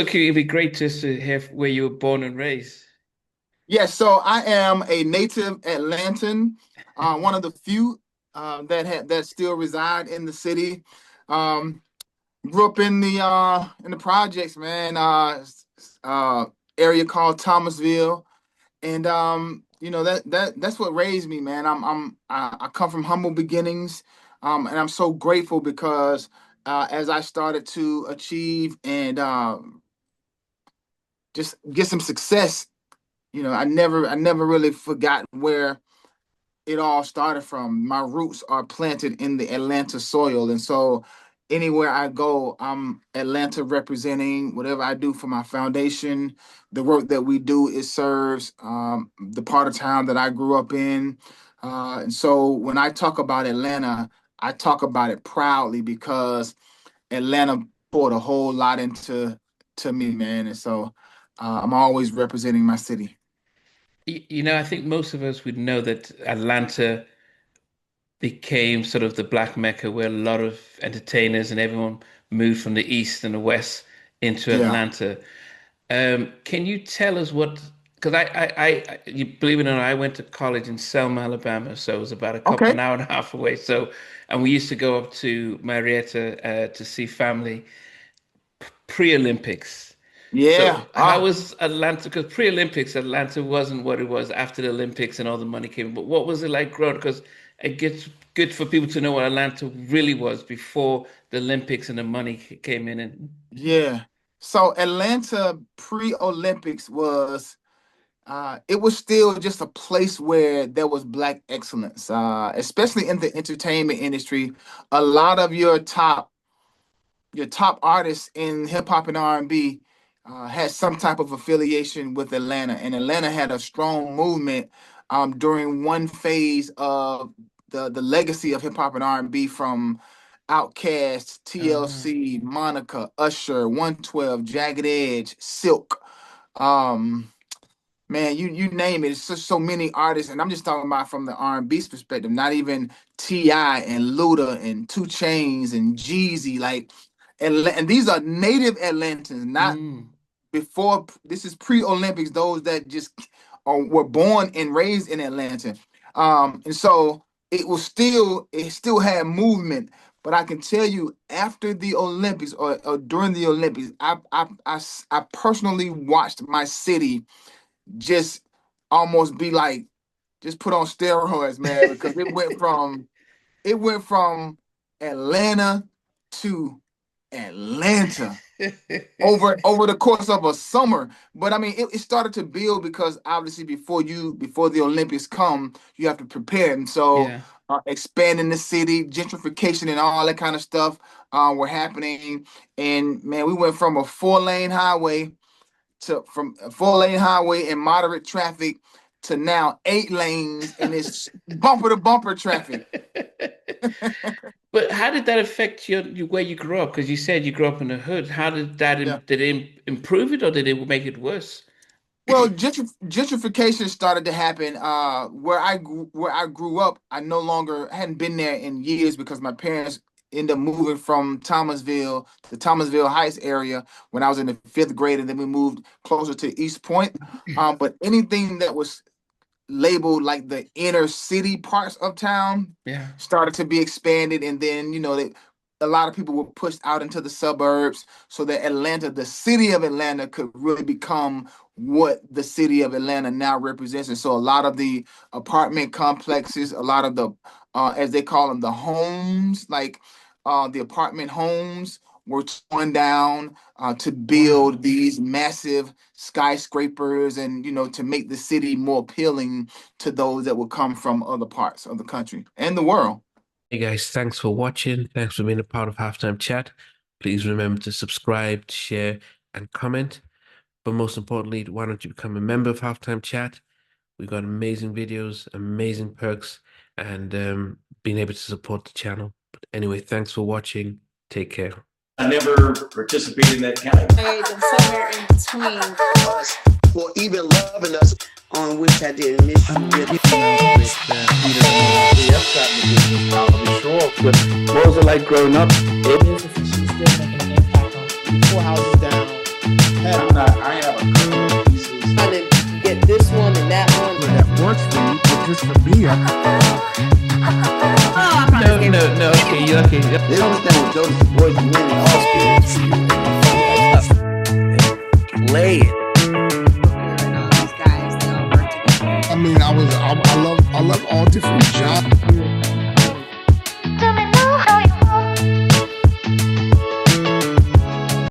Okay, it'd be great just to hear where you were born and raised. Yes, so I am a native Atlantan, one of the few that still reside in the city. Um, Grew up in the projects, man. Uh, Area called Thomasville, and that's what raised me, man. I come from humble beginnings, and I'm so grateful because as I started to achieve and just get some success, I never really forgot where it all started from. My roots are planted in the Atlanta soil. And so anywhere I go, I'm Atlanta representing whatever I do for my foundation. The work that we do, it serves the part of town that I grew up in. And so when I talk about Atlanta, I talk about it proudly because Atlanta poured a whole lot into me, man. And so I'm always representing my city. I think most of us would know that Atlanta became sort of the Black Mecca where a lot of entertainers and everyone moved from the East and the West into Yeah. Atlanta. Can you tell us what? Because you believe it or not, I went to college in Selma, Alabama, so it was about Okay. an hour and a half away. So, and we used to go up to Marietta to see family pre-Olympics. Yeah. So how was Atlanta? Because pre-Olympics, Atlanta wasn't what it was after the Olympics and all the money came. But what was it like growing? Because it gets good for people to know what Atlanta really was before the Olympics and the money came in. And Yeah. So Atlanta pre-Olympics was it was still just a place where there was black excellence, especially in the entertainment industry. A lot of your top artists in hip hop and R&B had some type of affiliation with Atlanta, and Atlanta had a strong movement during one phase of the legacy of hip hop and R&B from Outkast, uh, TLC, Monica, Usher, 112, Jagged Edge, Silk. Um, Man, you name it. It's just so many artists, and I'm just talking about from the R&B's perspective, not even T.I. and Luda and Two Chains and Jeezy. Like, and these are native Atlantans, not mm. before. This is pre-Olympics. Those that just were born and raised in Atlanta, and so it still had movement. But I can tell you, after the Olympics or during the Olympics, I personally watched my city just almost be like just put on steroids, man, because it went from Atlanta to Atlanta over the course of a summer. But I mean, it started to build because obviously before the Olympics come, you have to prepare. And so Yeah. expanding the city, gentrification and all that kind of stuff were happening. And man, we went from a from a 4 lane highway in moderate traffic to now 8 lanes and it's bumper to bumper traffic. But how did that affect where you grew up? Because you said you grew up in the hood. How did that Yeah. did it improve it or did it make it worse? Well, gentrification started to happen. Where I grew up, I no longer hadn't been there in years because my parents ended up moving from Thomasville to Thomasville Heights area when I was in the fifth grade, and then we moved closer to East Point. But anything that was labeled like the inner city parts of town Yeah. started to be expanded, and then a lot of people were pushed out into the suburbs so that Atlanta, the city of Atlanta, could really become what the city of Atlanta now represents. And so a lot of the apartment complexes, a lot of the as they call them, the homes, like the apartment homes were torn down to build Wow. these massive skyscrapers, and to make the city more appealing to those that would come from other parts of the country and the world. Hey guys, thanks for watching. Thanks for being a part of Halftime Chat. Please remember to subscribe, share, and comment. But most importantly, why don't you become a member of Halftime Chat? We've got amazing videos, amazing perks, and being able to support the channel. But anyway, thanks for watching. Take care. I never participated in that kind of. And somewhere in between us for even loving us, on which I did miss you really. What was it like growing up? She's still making an impact on 4 houses down. one and that one. That works for you, but just for me, No. Okay, you okay? They don't understand what Jodeci's voice meant at all. Play it. And all these guys, they all work together. I mean, I love all different genres.